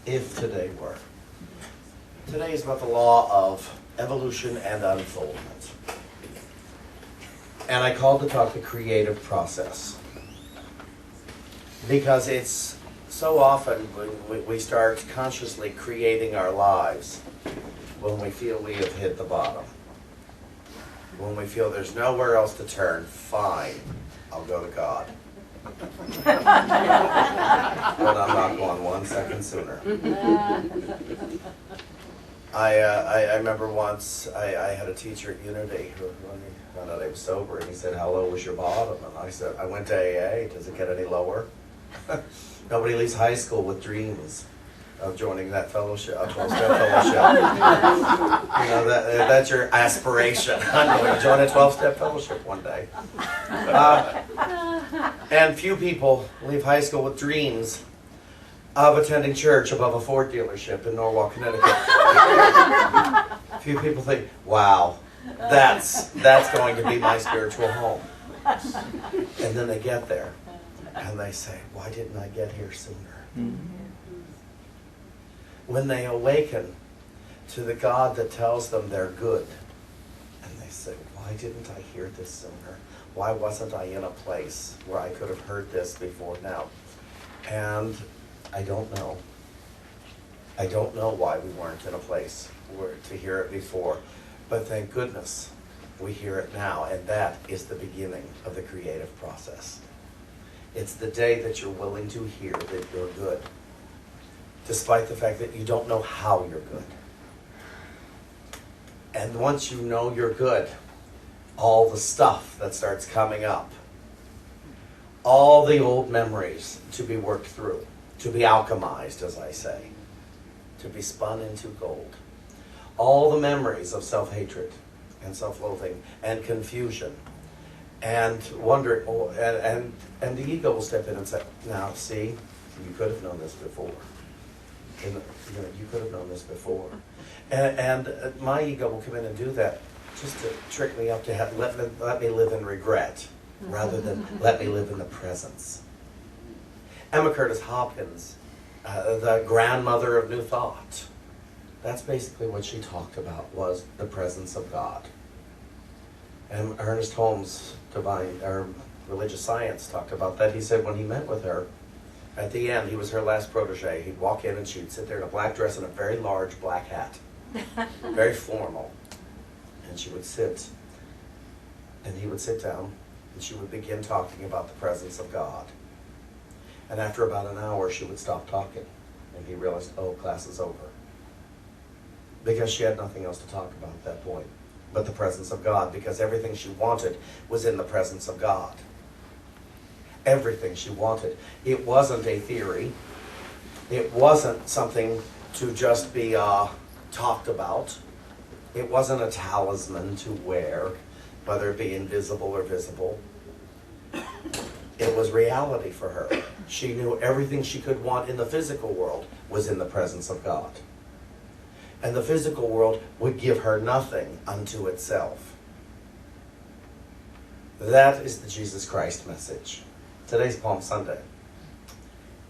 if today were. Today is about the law of evolution and unfoldment. And I called the talk the creative process. Because it's so often we start consciously creating our lives when we feel we have hit the bottom. When we feel there's nowhere else to turn, fine, I'll go to God. But I'm not going 1 second sooner. I remember once I had a teacher at Unity who, when he found out I was sober, and he said, "How low was your bottom?" And I said, "I went to AA. Does it get any lower?" Nobody leaves high school with dreams of joining that fellowship, a 12-step fellowship. That's your aspiration. I'm going to join a 12-step fellowship one day. And few people leave high school with dreams of attending church above a Ford dealership in Norwalk, Connecticut. Few people think, wow, that's going to be my spiritual home. And then they get there and they say, why didn't I get here sooner? Mm-hmm. When they awaken to the God that tells them they're good, and they say, why didn't I hear this sooner? Why wasn't I in a place where I could have heard this before now? And I don't know. I don't know why we weren't in a place where to hear it before. But thank goodness we hear it now, and that is the beginning of the creative process. It's the day that you're willing to hear that you're good, despite the fact that you don't know how you're good. And once you know you're good, all the stuff that starts coming up, all the old memories to be worked through, to be alchemized, as I say, to be spun into gold. All the memories of self-hatred and self-loathing and confusion and wondering, and the ego will step in and say, now see, you could have known this before. You could have known this before. And my ego will come in and do that just to trick me up to let me live in regret rather than let me live in the presence. Emma Curtis Hopkins, the grandmother of New Thought, that's basically what she talked about, was the presence of God. And Ernest Holmes, religious science, talked about that. He said when he met with her, at the end, he was her last protege. He'd walk in and she'd sit there in a black dress and a very large black hat. Very formal. And she would sit, and he would sit down, and she would begin talking about the presence of God. And after about an hour, she would stop talking, and he realized, oh, class is over. Because she had nothing else to talk about at that point but the presence of God, because everything she wanted was in the presence of God. Everything she wanted. It wasn't a theory. It wasn't something to just be talked about. It wasn't a talisman to wear, whether it be invisible or visible. It was reality for her. She knew everything she could want in the physical world was in the presence of God. And the physical world would give her nothing unto itself. That is the Jesus Christ message. Today's Palm Sunday.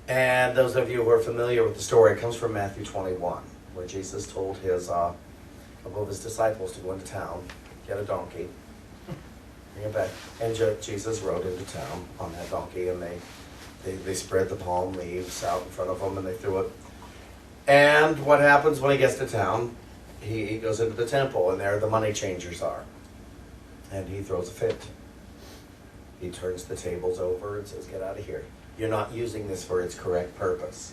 And those of you who are familiar with the story, it comes from Matthew 21, where Jesus told his couple of his disciples to go into town, get a donkey, bring it back. And Jesus rode into town on that donkey, and they spread the palm leaves out in front of him, and they threw it. And what happens when he gets to town? He goes into the temple, and there the money changers are. And he throws a fit. He turns the tables over and says, get out of here. You're not using this for its correct purpose.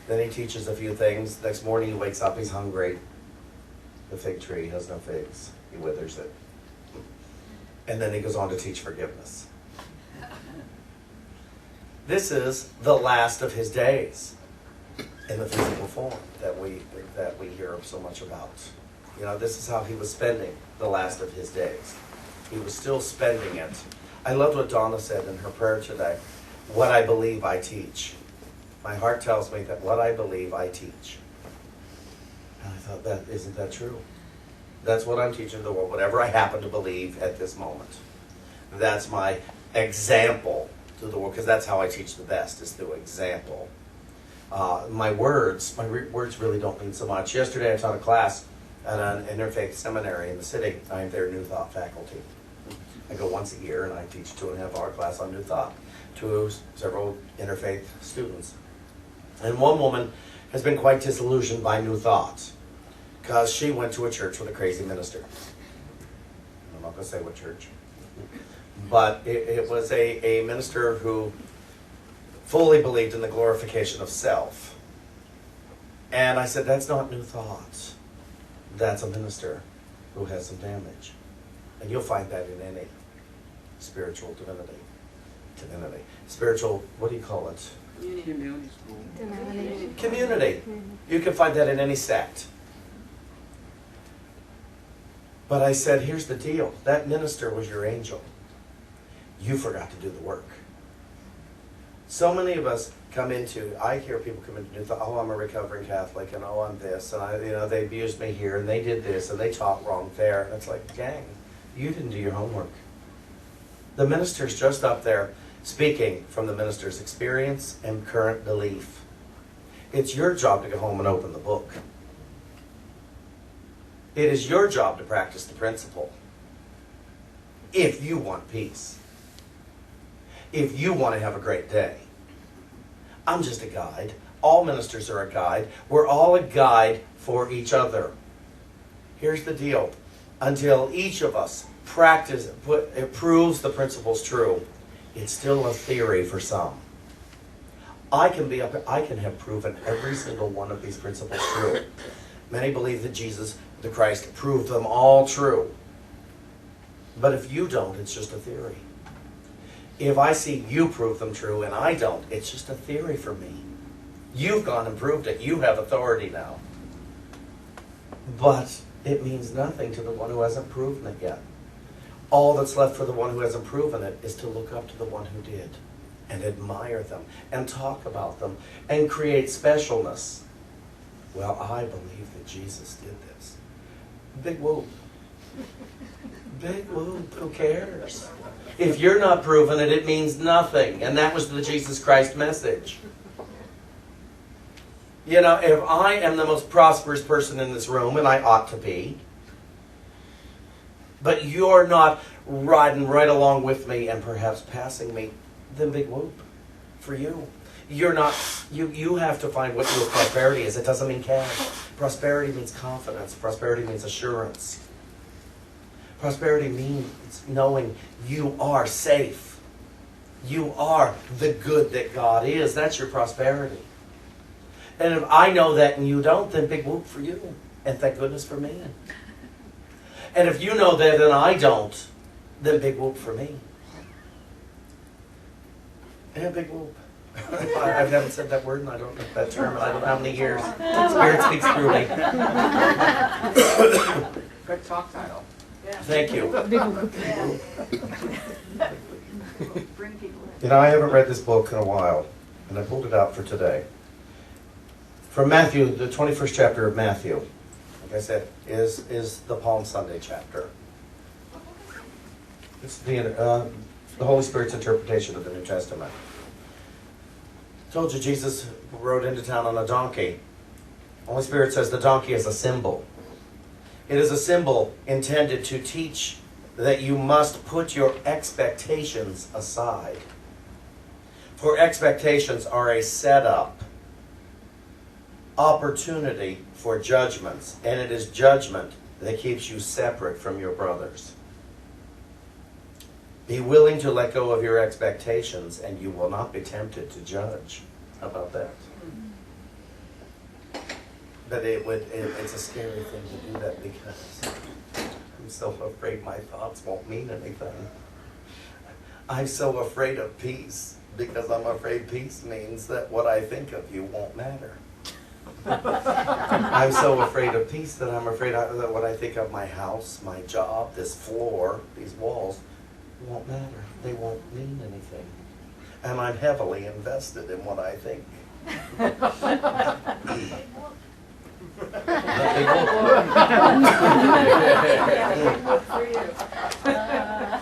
Then he teaches a few things. Next morning he wakes up, he's hungry. The fig tree has no figs. He withers it. And then he goes on to teach forgiveness. This is the last of his days in the physical form that we hear so much about. You know, this is how he was spending the last of his days. He was still spending it. I loved what Donna said in her prayer today. What I believe, I teach. My heart tells me that what I believe, I teach. And I thought, isn't that true? That's what I'm teaching the world, whatever I happen to believe at this moment. That's my example to the world, because that's how I teach the best, is through example. My words really don't mean so much. Yesterday I taught a class at an interfaith seminary in the city. I'm their New Thought faculty. I go once a year and I teach a 2.5-hour class on New Thought to several interfaith students. And one woman has been quite disillusioned by New Thought because she went to a church with a crazy minister. I'm not going to say what church. But it was a minister who fully believed in the glorification of self. And I said, that's not New Thought. That's a minister who has some damage. And you'll find that in any spiritual divinity. Spiritual, what do you call it? Community school. Community. You can find that in any sect. But I said, here's the deal. That minister was your angel. You forgot to do the work. So many of us come into, I hear people come into, oh, I'm a recovering Catholic, and oh, I'm this, and they abused me here, and they did this, and they taught wrong there. And it's like, gang, you didn't do your homework. The minister's just up there speaking from the minister's experience and current belief. It's your job to go home and open the book. It is your job to practice the principle. If you want peace. If you want to have a great day. I'm just a guide. All ministers are a guide. We're all a guide for each other. Here's the deal. Until each of us proves the principles true, it's still a theory for some. I can have proven every single one of these principles true. Many believe that Jesus, the Christ, proved them all true. But if you don't, it's just a theory. If I see you prove them true and I don't, it's just a theory for me. You've gone and proved it. You have authority now. But it means nothing to the one who hasn't proven it yet. All that's left for the one who hasn't proven it is to look up to the one who did and admire them and talk about them and create specialness. Well, I believe that Jesus did this. Big whoop. Big whoop. Who cares? If you're not proving it, it means nothing. And that was the Jesus Christ message. You know, if I am the most prosperous person in this room, and I ought to be, but you're not riding right along with me and perhaps passing me, then big whoop for you. You're not, you have to find what your prosperity is. It doesn't mean cash. Prosperity means confidence. Prosperity means assurance. Prosperity means knowing you are safe. You are the good that God is. That's your prosperity. And if I know that and you don't, then big whoop for you. And thank goodness for me. And if you know that and I don't, then big whoop for me. Yeah, big whoop. I've never said that word and I don't know that term. I don't know how many years. Spirit speaks through me. Good talk title. Thank you. Bring people in. You know, I haven't read this book in a while, and I pulled it out for today. From Matthew, the 21st chapter of Matthew, like I said, is the Palm Sunday chapter. It's the Holy Spirit's interpretation of the New Testament. I told you Jesus rode into town on a donkey. The Holy Spirit says the donkey is a symbol. It is a symbol intended to teach that you must put your expectations aside. For expectations are a setup, opportunity for judgments, and it is judgment that keeps you separate from your brothers. Be willing to let go of your expectations, and you will not be tempted to judge. How about that? But it's a scary thing to do that because I'm so afraid my thoughts won't mean anything. I'm so afraid of peace because I'm afraid peace means that what I think of you won't matter. I'm so afraid of peace that I'm afraid that what I think of my house, my job, this floor, these walls, won't matter. They won't mean anything. And I'm heavily invested in what I think.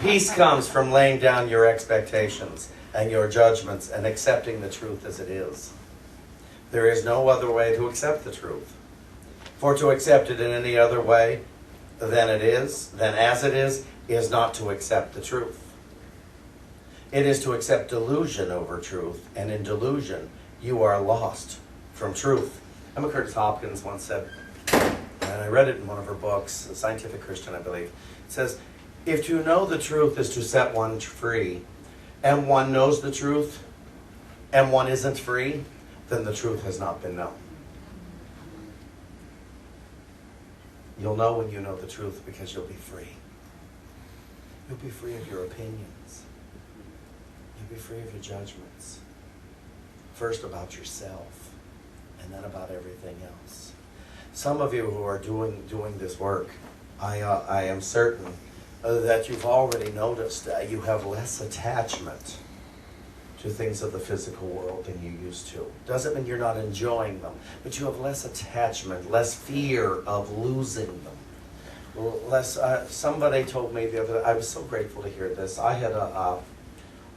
Peace comes from laying down your expectations and your judgments and accepting the truth as it is. There is no other way to accept the truth. For to accept it in any other way than as it is not to accept the truth. It is to accept delusion over truth, and in delusion you are lost from truth. Emma Curtis Hopkins once said, and I read it in one of her books, A Scientific Christian, I believe, it says, if to know the truth is to set one free, and one knows the truth, and one isn't free, then the truth has not been known. You'll know when you know the truth because you'll be free. You'll be free of your opinions. You'll be free of your judgments. First about yourself, and then about everything else. Some of you who are doing this work, I am certain that you've already noticed you have less attachment to things of the physical world than you used to. Doesn't mean you're not enjoying them, but you have less attachment, less fear of losing them. Less. Somebody told me the other day, I was so grateful to hear this. I had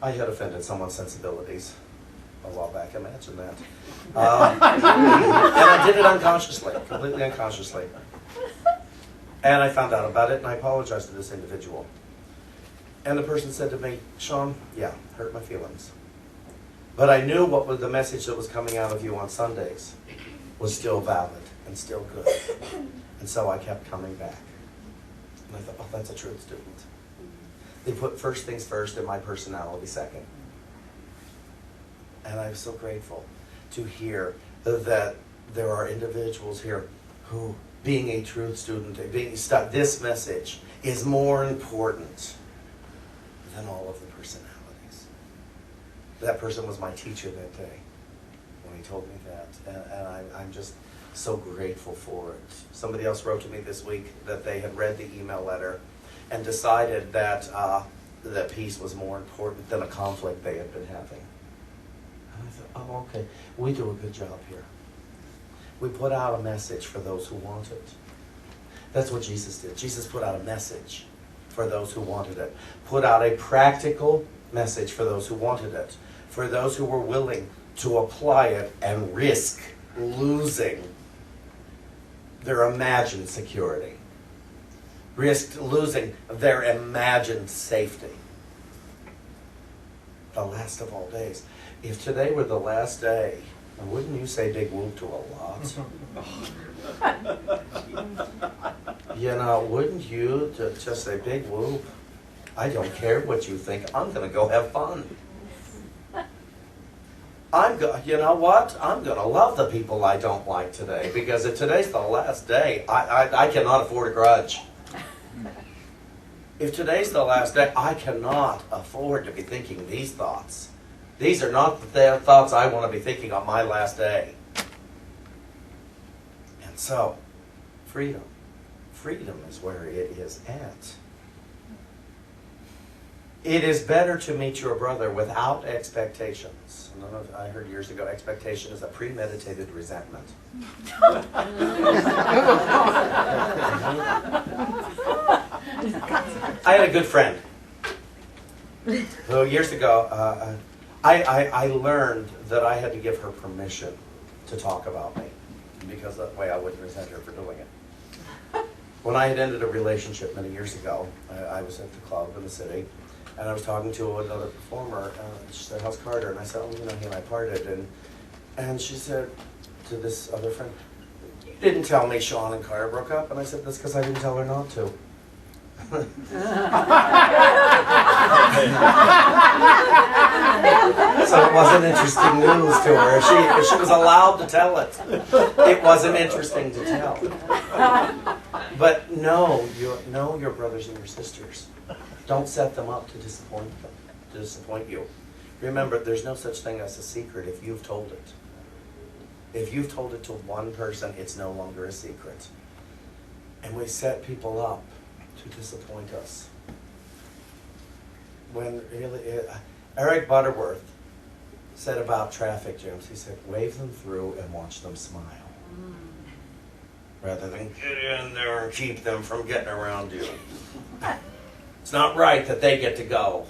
offended someone's sensibilities a while back. Imagine that. And I did it unconsciously, completely unconsciously. And I found out about it, and I apologized to this individual. And the person said to me, Shawn, yeah, hurt my feelings. But I knew what was the message that was coming out of you on Sundays was still valid and still good. And so I kept coming back. And I thought, oh, that's a truth student. They put first things first and my personality second. And I'm so grateful to hear that there are individuals here who, being a truth student, this message is more important than all of the personalities. That person was my teacher that day when he told me that, and I'm just so grateful for it. Somebody else wrote to me this week that they had read the email letter and decided that that peace was more important than a conflict they had been having. And I thought, oh, okay, we do a good job here. We put out a message for those who want it. That's what Jesus did. Jesus put out a message for those who wanted it. Put out a practical message for those who wanted it. For those who were willing to apply it and risk losing their imagined security. Risked losing their imagined safety. The last of all days. If today were the last day, wouldn't you say big whoop to a lot? You know, wouldn't you just say big whoop? I don't care what you think. I'm going to go have fun. You know what? I'm going to love the people I don't like today, because if today's the last day, I cannot afford a grudge. If today's the last day, I cannot afford to be thinking these thoughts. These are not the thoughts I want to be thinking on my last day. And so, freedom. Freedom is where it is at. It is better to meet your brother without expectations. I don't know if I heard years ago, expectation is a premeditated resentment. I had a good friend who years ago, I learned that I had to give her permission to talk about me, because that way I wouldn't resent her for doing it. When I had ended a relationship many years ago, I was at the club in the city, and I was talking to another performer. She said, "How's Carter?" And I said, "Oh, you know, he and I parted." And she said to this other friend, "You didn't tell me Shawn and Carter broke up." And I said, "That's because I didn't tell her not to." So it wasn't interesting news to her. She was allowed to tell it. It wasn't interesting to tell. But know your brothers and your sisters. Don't set them up to disappoint you. Remember, there's no such thing as a secret if you've told it. If you've told it to one person, it's no longer a secret. And we set people up to disappoint us. When really, Eric Butterworth said about traffic jams, he said, wave them through and watch them smile. Rather than get in there and keep them from getting around you. It's not right that they get to go.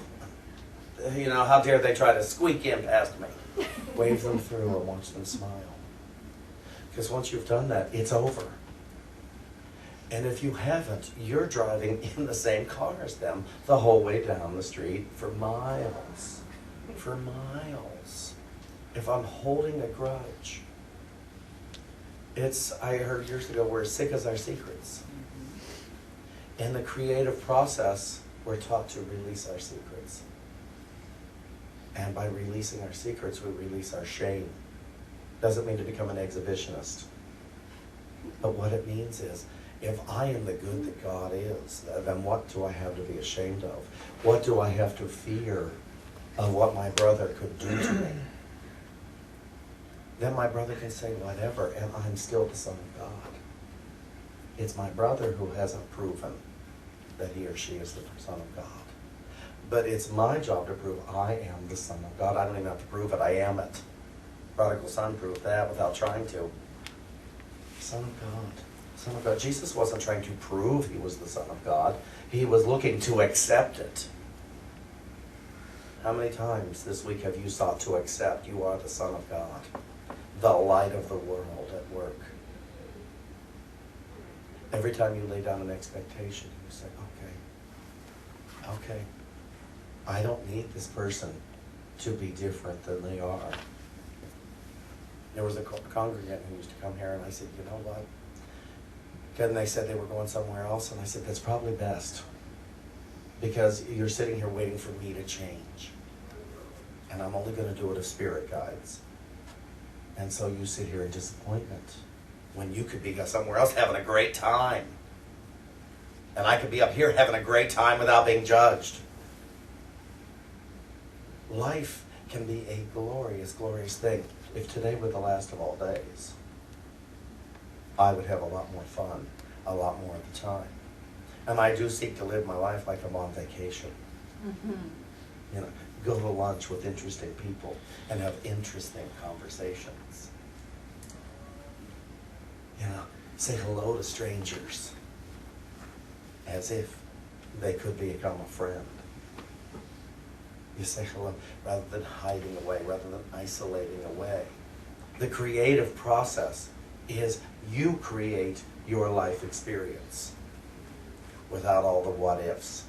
You know, how dare they try to squeak in past me. Wave them through and watch them smile. Because once you've done that, it's over. And if you haven't, you're driving in the same car as them the whole way down the street for miles. For miles. If I'm holding a grudge, I heard years ago, we're as sick as our secrets. In the creative process, we're taught to release our secrets. And by releasing our secrets, we release our shame. Doesn't mean to become an exhibitionist. But what it means is, if I am the good that God is, then what do I have to be ashamed of? What do I have to fear of what my brother could do to me? Then my brother can say whatever, and I'm still the Son of God. It's my brother who hasn't proven that he or she is the Son of God. But it's my job to prove I am the Son of God. I don't even have to prove it, I am it. Prodigal son proved that without trying to. Son of God. Son of God. Jesus wasn't trying to prove he was the Son of God. He was looking to accept it. How many times this week have you sought to accept you are the Son of God? The light of the world at work. Every time you lay down an expectation, you say, okay, I don't need this person to be different than they are. There was a congregant who used to come here, and I said, you know what? And they said they were going somewhere else, and I said, that's probably best. Because you're sitting here waiting for me to change. And I'm only going to do it if Spirit guides. And so you sit here in disappointment when you could be somewhere else having a great time. And I could be up here having a great time without being judged. Life can be a glorious, glorious thing. If today were the last of all days, I would have a lot more fun, a lot more of the time. And I do seek to live my life like I'm on vacation. Mm-hmm. You know, go to lunch with interesting people and have interesting conversations. You know, say hello to strangers as if they could become a friend. You say hello rather than hiding away, rather than isolating away. The creative process is you create your life experience without all the what ifs.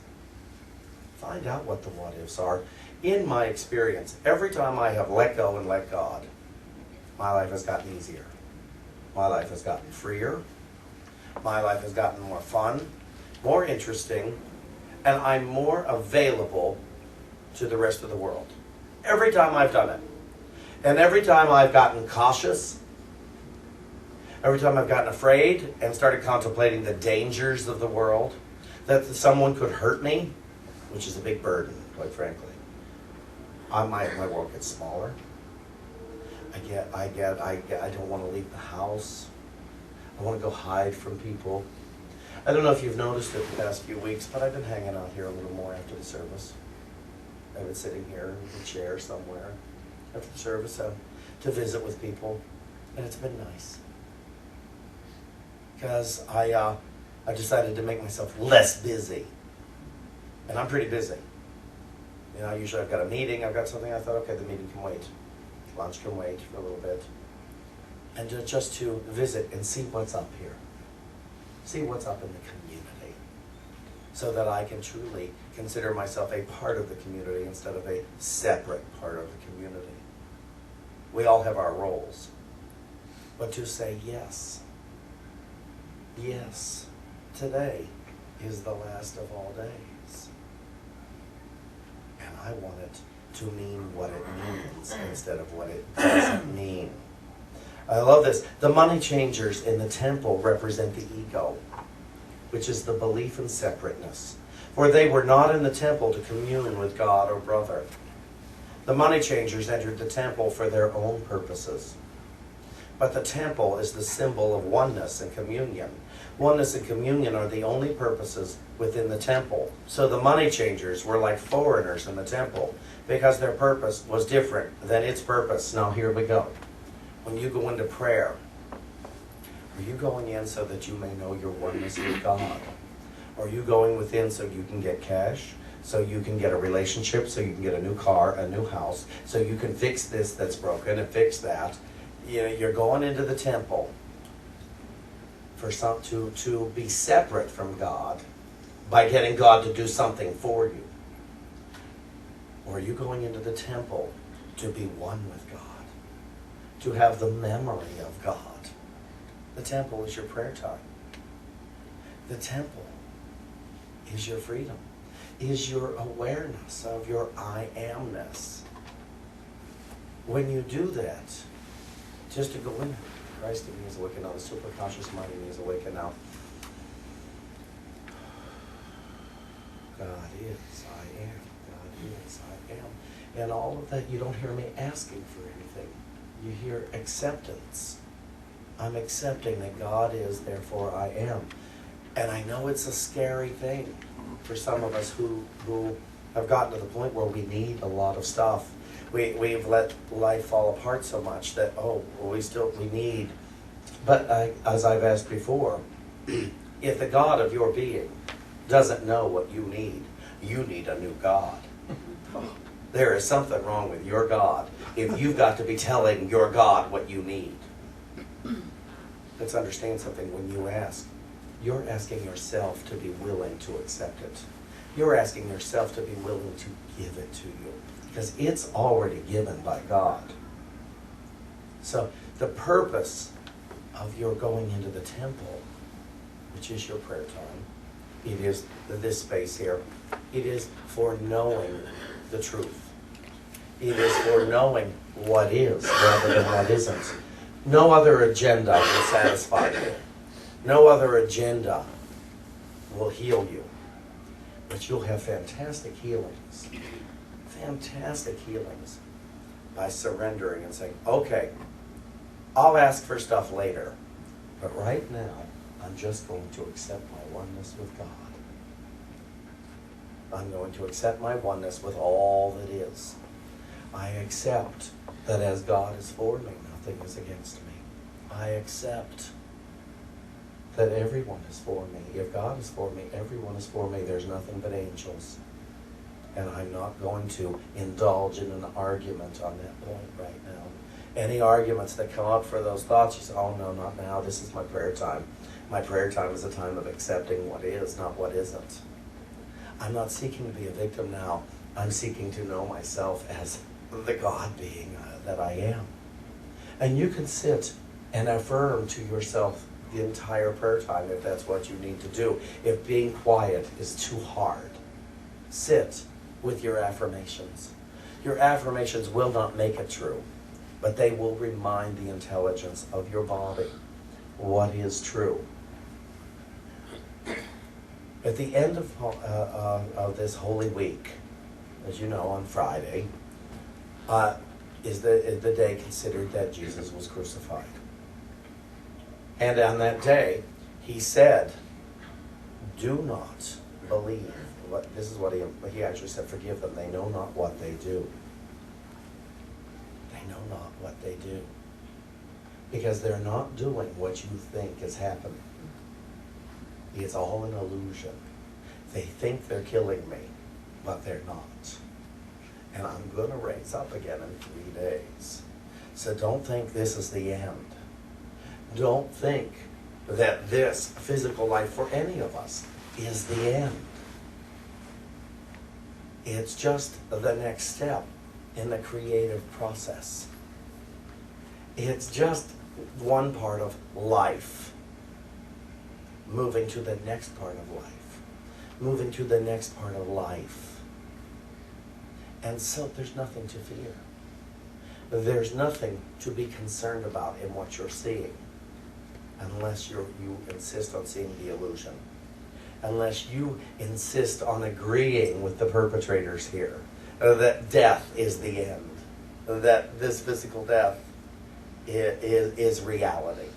Find out what the what ifs are. In my experience, every time I have let go and let God, my life has gotten easier. My life has gotten freer. My life has gotten more fun, more interesting, and I'm more available to the rest of the world. Every time I've done it. And every time I've gotten cautious, every time I've gotten afraid and started contemplating the dangers of the world, that someone could hurt me, which is a big burden, quite frankly. My world gets smaller. I don't want to leave the house. I want to go hide from people. I don't know if you've noticed it the past few weeks, but I've been hanging out here a little more after the service. I've been sitting here in a chair somewhere after the service to visit with people, and it's been nice. Because I decided to make myself less busy. And I'm pretty busy. You know, usually I've got a meeting, I've got something, I thought, okay, the meeting can wait. Lunch can wait for a little bit. And just to visit and see what's up here. See what's up in the community. So that I can truly consider myself a part of the community instead of a separate part of the community. We all have our roles. But to say yes. Yes, today is the last of all days. And I want it to mean what it means instead of what it doesn't mean. I love this. The money changers in the temple represent the ego, which is the belief in separateness. For they were not in the temple to commune with God or brother. The money changers entered the temple for their own purposes. But the temple is the symbol of oneness and communion. Oneness and communion are the only purposes within the temple. So the money changers were like foreigners in the temple because their purpose was different than its purpose. Now here we go. When you go into prayer, are you going in so that you may know your oneness with God? Or are you going within so you can get cash, so you can get a relationship, so you can get a new car, a new house, so you can fix this that's broken and fix that? You know, you're going into the temple to be separate from God by getting God to do something for you? Or are you going into the temple to be one with God? To have the memory of God? The temple is your prayer time. The temple is your freedom, is your awareness of your I amness. When you do that, just to go in, Christ in me is awakened now, the superconscious mind in me is awakened now. God is, I am, God is, I am. And all of that, you don't hear me asking for anything. You hear acceptance. I'm accepting that God is, therefore I am. And I know it's a scary thing for some of us who have gotten to the point where we need a lot of stuff. We've let life fall apart so much that, we need. But as I've asked before, if the God of your being doesn't know what you need a new God. There is something wrong with your God if you've got to be telling your God what you need. Let's understand something when you ask. You're asking yourself to be willing to accept it. You're asking yourself to be willing to give it to you. Because it's already given by God. So the purpose of your going into the temple, which is your prayer time, it is this space here, it is for knowing the truth. It is for knowing what is rather than what isn't. No other agenda will satisfy you. No other agenda will heal you. But you'll have fantastic healings. Fantastic healings by surrendering and saying, okay, I'll ask for stuff later. But right now, I'm just going to accept my oneness with God. I'm going to accept my oneness with all that is. I accept that as God is for me, nothing is against me. I accept that everyone is for me. If God is for me, everyone is for me. There's nothing but angels. And I'm not going to indulge in an argument on that point right now. Any arguments that come up for those thoughts, you say, oh no, not now. This is my prayer time. My prayer time is a time of accepting what is, not what isn't. I'm not seeking to be a victim now. I'm seeking to know myself as the God being that I am. And you can sit and affirm to yourself the entire prayer time if that's what you need to do. If being quiet is too hard, sit with your affirmations. Your affirmations will not make it true, but they will remind the intelligence of your body what is true. At the end of this Holy Week, as you know, on Friday, is the day considered that Jesus was crucified. And on that day, he said, do not believe. This is what he actually said, forgive them. They know not what they do. They know not what they do. Because they're not doing what you think is happening. It's all an illusion. They think they're killing me, but they're not. And I'm going to raise up again in 3 days. So don't think this is the end. Don't think that this physical life for any of us is the end. It's just the next step in the creative process. It's just one part of life. Moving to the next part of life. Moving to the next part of life. And so there's nothing to fear. There's nothing to be concerned about in what you're seeing. Unless you insist on seeing the illusion. Unless you insist on agreeing with the perpetrators here. That death is the end. That this physical death is reality.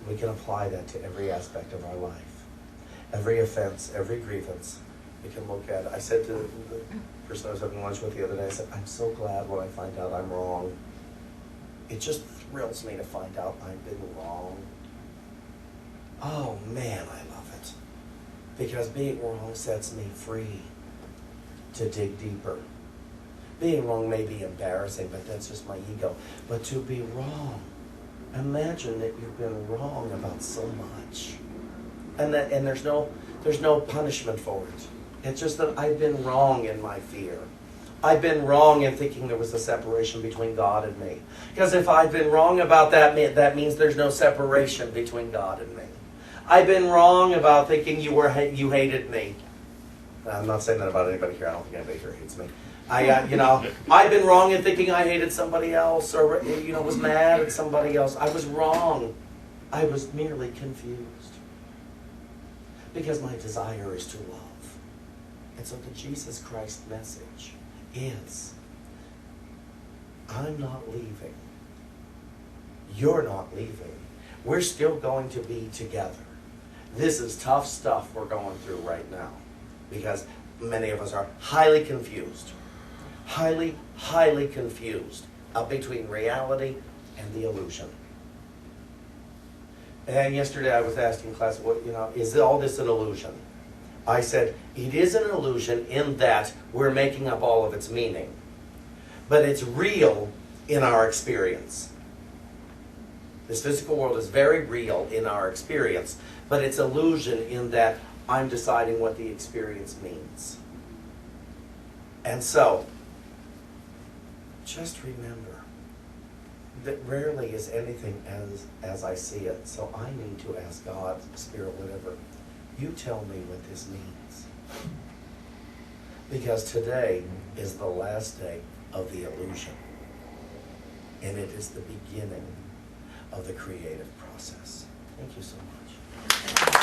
We can apply that to every aspect of our life. Every offense, every grievance, we can look at it. I said to the person I was having lunch with the other day, I said, I'm so glad when I find out I'm wrong. It just thrills me to find out I've been wrong. Oh man, I love it. Because being wrong sets me free to dig deeper. Being wrong may be embarrassing, but that's just my ego. But to be wrong Imagine that you've been wrong about so much. And there's no punishment for it. It's just that I've been wrong in my fear. I've been wrong in thinking there was a separation between God and me. Because if I've been wrong about that, that means there's no separation between God and me. I've been wrong about thinking you hated me. I'm not saying that about anybody here. I don't think anybody here hates me. I've been wrong in thinking I hated somebody else or, was mad at somebody else. I was wrong. I was merely confused. Because my desire is to love. And so the Jesus Christ message is, I'm not leaving. You're not leaving. We're still going to be together. This is tough stuff we're going through right now. Because many of us are highly confused. Highly, highly confused between reality and the illusion. And yesterday I was asking class, is all this an illusion? I said, it is an illusion in that we're making up all of its meaning. But it's real in our experience. This physical world is very real in our experience, but it's illusion in that I'm deciding what the experience means. And so, just remember that rarely is anything as I see it. So I need to ask God, Spirit, whatever, you tell me what this means. Because today is the last day of the illusion. And it is the beginning of the creative process. Thank you so much.